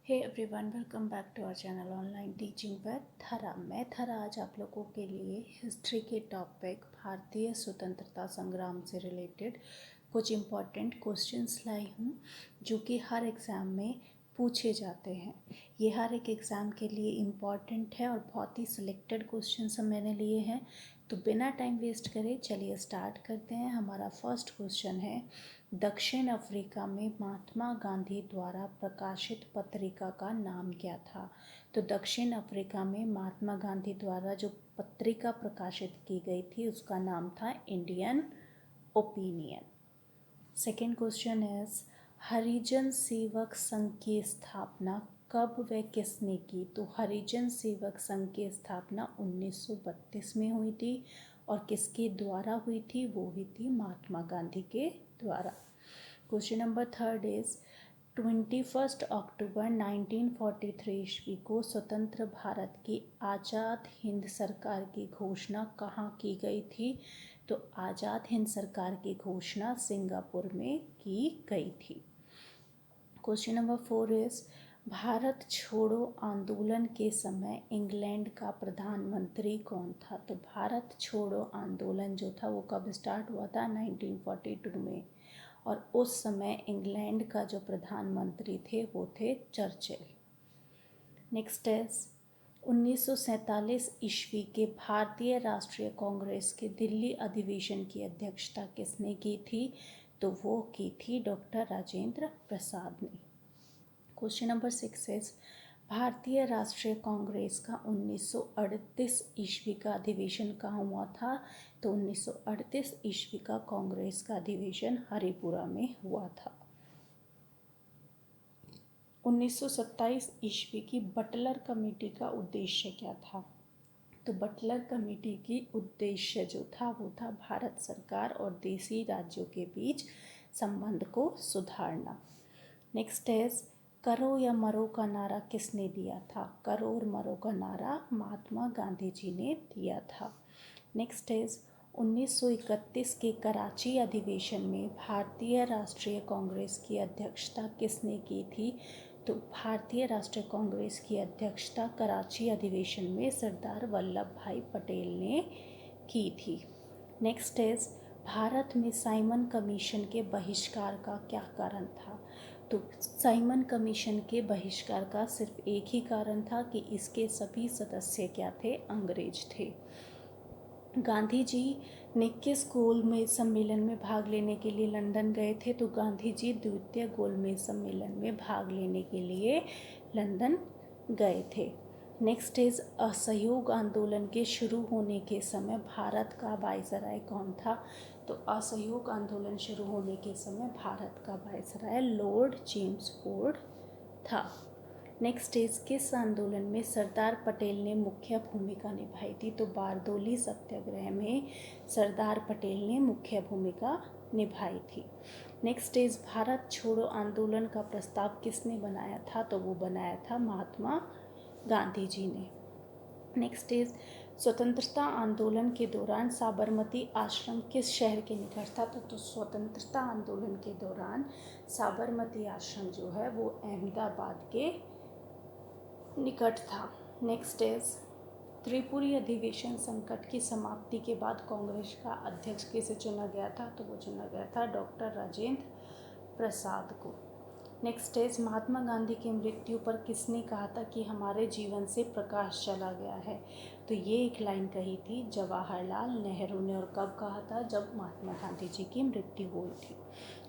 Hey everyone, welcome back to our channel online teaching with Thara. मैं थरा आज आप लोगों के लिए हिस्ट्री के टॉपिक भारतीय स्वतंत्रता संग्राम से रिलेटेड कुछ इम्पॉर्टेंट क्वेश्चंस लाई हूँ जो कि हर एग्ज़ाम में पूछे जाते हैं। ये हर एक एग्ज़ाम के लिए इम्पॉर्टेंट है और बहुत ही सिलेक्टेड क्वेश्चंस मैंने लिए हैं। तो बिना टाइम वेस्ट करे चलिए स्टार्ट करते हैं। हमारा फर्स्ट क्वेश्चन है, दक्षिण अफ्रीका में महात्मा गांधी द्वारा प्रकाशित पत्रिका का नाम क्या था? तो दक्षिण अफ्रीका में महात्मा गांधी द्वारा जो पत्रिका प्रकाशित की गई थी उसका नाम था Indian opinion. Second question is, Harijan Sevak Sangh की स्थापना कब व किसने की? तो हरिजन सेवक संघ की स्थापना 1932 में हुई थी और किसके द्वारा हुई थी? वो हुई थी महात्मा गांधी के द्वारा। क्वेश्चन नंबर थर्ड इज, 21 अक्टूबर 1943 ईस्वी को स्वतंत्र भारत की आज़ाद हिंद सरकार की घोषणा कहाँ की गई थी? तो आज़ाद हिंद सरकार की घोषणा सिंगापुर में की गई थी। Question number four is, Bharat छोड़ो आंदोलन के समय इंग्लैंड का प्रधानमंत्री कौन था? तो भारत छोड़ो आंदोलन जो था वो कब स्टार्ट हुआ था? 1942 में, और उस समय इंग्लैंड का जो प्रधानमंत्री थे वो थे चर्चिल। नेक्स्ट इज, 1947 ईस्वी के भारतीय राष्ट्रीय कांग्रेस के दिल्ली अधिवेशन की अध्यक्षता किसने की थी? तो वो की थी डॉक्टर राजेंद्र प्रसाद ने। क्वेश्चन नंबर सिक्स इज, भारतीय राष्ट्रीय कांग्रेस का 1938 ईस्वी का अधिवेशन कहाँ हुआ था? तो 1938 ईस्वी का कांग्रेस का अधिवेशन हरिपुरा में हुआ था। 1927 ईस्वी की बटलर कमेटी का उद्देश्य क्या था? तो बटलर कमेटी की उद्देश्य जो था वो था भारत सरकार और देशी राज्यों के बीच संबंध को सुधारना। नेक्स्ट इज, करो या मरो का नारा किसने दिया था? करो और मरो का नारा महात्मा गांधी जी ने दिया था। नेक्स्ट इज, 1931 के कराची अधिवेशन में भारतीय राष्ट्रीय कांग्रेस की अध्यक्षता किसने की थी? तो भारतीय राष्ट्रीय कांग्रेस की अध्यक्षता कराची अधिवेशन में सरदार वल्लभ भाई पटेल ने की थी। नेक्स्ट इज, भारत में साइमन कमीशन के बहिष्कार का क्या कारण था? तो साइमन कमीशन के बहिष्कार का सिर्फ एक ही कारण था कि इसके सभी सदस्य क्या थे? अंग्रेज थे। गांधी जी ने किस गोलमेज सम्मेलन में भाग लेने के लिए लंदन गए थे? तो गांधी जी द्वितीय गोलमेज सम्मेलन में भाग लेने के लिए लंदन गए थे। नेक्स्ट इज, असहयोग आंदोलन के शुरू होने के समय भारत का वायसराय कौन था? तो असहयोग आंदोलन शुरू होने के समय भारत का वायसराय लॉर्ड जेम्स फोर्ड था। नेक्स्ट इज, किस आंदोलन में सरदार पटेल ने मुख्य भूमिका निभाई थी? तो बारदोली सत्याग्रह में सरदार पटेल ने मुख्य भूमिका निभाई थी। नेक्स्ट इज, भारत छोड़ो आंदोलन का प्रस्ताव किसने बनाया था? तो वो बनाया था महात्मा गांधी जी ने। नेक्स्ट इज, स्वतंत्रता आंदोलन के दौरान साबरमती आश्रम किस शहर के निकट था? तो स्वतंत्रता आंदोलन के दौरान साबरमती आश्रम जो है वो अहमदाबाद के निकट था। नेक्स्ट इज, त्रिपुरी अधिवेशन संकट की समाप्ति के बाद कांग्रेस का अध्यक्ष किसे चुना गया था? तो वो चुना गया था डॉक्टर राजेंद्र प्रसाद को। नेक्स्ट इज, महात्मा गांधी की मृत्यु पर किसने कहा था कि हमारे जीवन से प्रकाश चला गया है? तो ये एक लाइन कही थी जवाहरलाल नेहरू ने। और कब कहा था? जब महात्मा गांधी जी की मृत्यु हुई थी।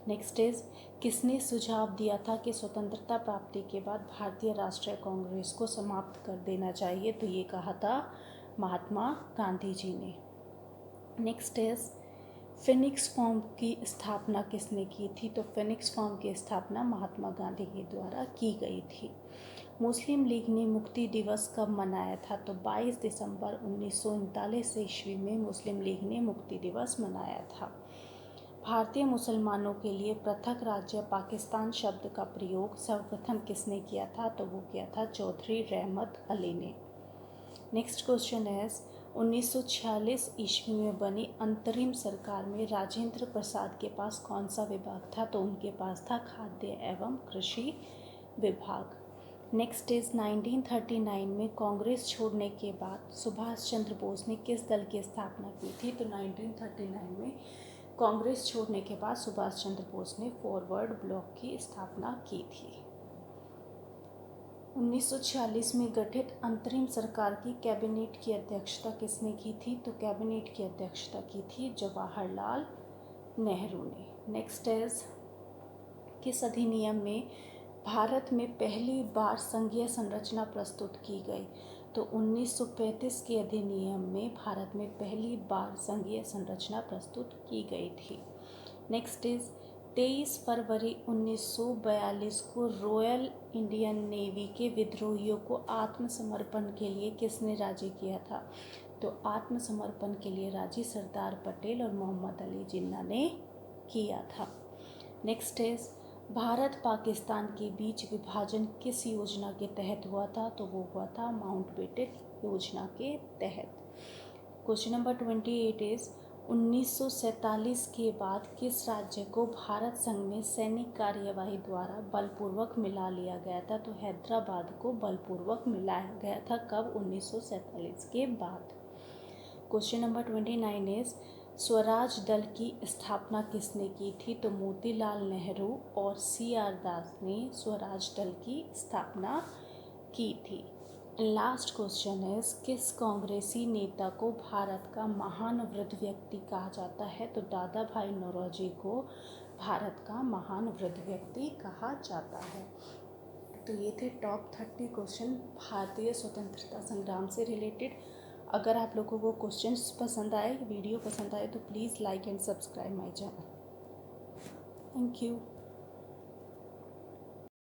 नेक्स्ट इज, किसने सुझाव दिया था कि स्वतंत्रता प्राप्ति के बाद भारतीय राष्ट्रीय कांग्रेस को समाप्त कर देना चाहिए? तो ये कहा था महात्मा गांधी जी ने। नेक्स्ट इज, फिनिक्स फॉर्म की स्थापना किसने की थी? तो फिनिक्स फॉर्म की स्थापना महात्मा गांधी के द्वारा की गई थी। मुस्लिम लीग ने मुक्ति दिवस कब मनाया था? तो 22 दिसंबर 1939 ईस्वी में मुस्लिम लीग ने मुक्ति दिवस मनाया था। भारतीय मुसलमानों के लिए पृथक राज्य पाकिस्तान शब्द का प्रयोग सर्वप्रथम किसने किया था? तो वो किया था चौधरी रहमत अली ने। नेक्स्ट क्वेश्चन इज, 1946 ईस्वी में बनी अंतरिम सरकार में राजेंद्र प्रसाद के पास कौन सा विभाग था? तो उनके पास था खाद्य एवं कृषि विभाग। नेक्स्ट इज 1939 में कांग्रेस छोड़ने के बाद सुभाष चंद्र बोस ने किस दल की स्थापना की थी? तो 1939 में कांग्रेस छोड़ने के बाद सुभाष चंद्र बोस ने फॉरवर्ड ब्लॉक की स्थापना की थी। 1946 में गठित अंतरिम सरकार की कैबिनेट की अध्यक्षता किसने की थी? तो कैबिनेट की अध्यक्षता की थी जवाहरलाल नेहरू ने। नेक्स्ट इज किस अधिनियम में भारत में पहली बार संघीय संरचना प्रस्तुत की गई? तो 1935 के अधिनियम में भारत में पहली बार संघीय संरचना प्रस्तुत की गई थी। नेक्स्ट इज 23 फरवरी 1942 को रॉयल इंडियन नेवी के विद्रोहियों को आत्मसमर्पण के लिए किसने राजी किया था? तो आत्मसमर्पण के लिए राजी सरदार पटेल और मोहम्मद अली जिन्ना ने किया था। नेक्स्ट इज भारत पाकिस्तान के बीच विभाजन किस योजना के तहत हुआ था? तो वो हुआ था माउंटबेटन योजना के तहत। क्वेश्चन नंबर 28 इज 1947 के बाद किस राज्य को भारत संघ में सैनिक कार्यवाही द्वारा बलपूर्वक मिला लिया गया था? तो हैदराबाद को बलपूर्वक मिलाया गया था। कब? 1947 के बाद। क्वेश्चन नंबर 29 इज स्वराज दल की स्थापना किसने की थी? तो मोतीलाल नेहरू और CR दास ने स्वराज दल की स्थापना की थी। लास्ट क्वेश्चन इज किस कांग्रेसी नेता को भारत का महान वृद्ध व्यक्ति कहा जाता है? तो दादा भाई नौरोजी को भारत का महान वृद्ध व्यक्ति कहा जाता है। तो ये थे टॉप 30 क्वेश्चन भारतीय स्वतंत्रता संग्राम से रिलेटेड। अगर आप लोगों को क्वेश्चंस पसंद आए, वीडियो पसंद आए, तो please like and subscribe my channel. Thank you.